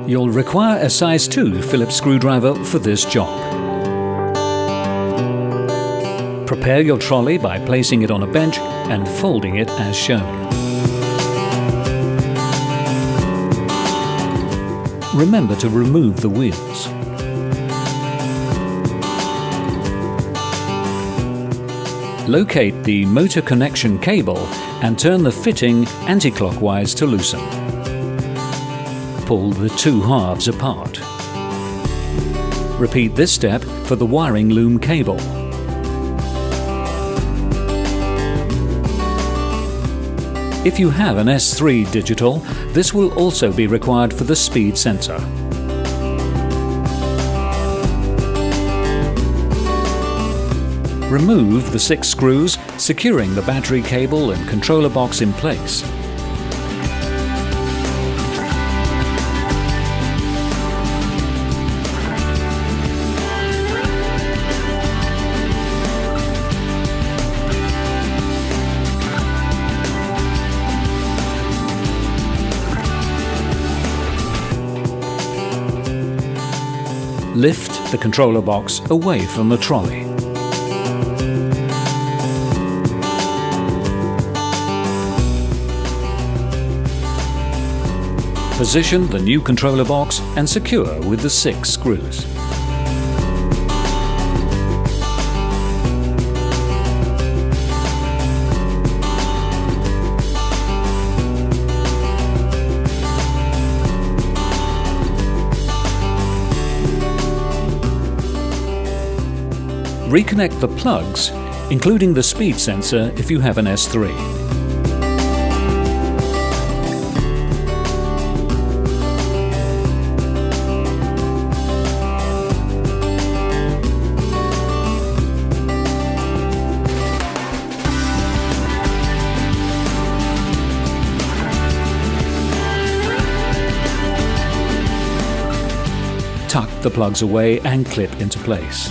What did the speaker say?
You'll require a size 2 Phillips screwdriver for this job. Prepare your trolley by placing it on a bench and folding it as shown. Remember to remove the wheels. Locate the motor connection cable and turn the fitting anti-clockwise to loosen. Pull the two halves apart. Repeat this step for the wiring loom cable. If you have an S3 digital, this will also be required for the speed sensor. Remove the 6 screws, securing the battery cable and controller box in place. Lift the controller box away from the trolley. Position the new controller box and secure with the 6 screws. Reconnect the plugs, including the speed sensor if you have an S3. Tuck the plugs away and clip into place.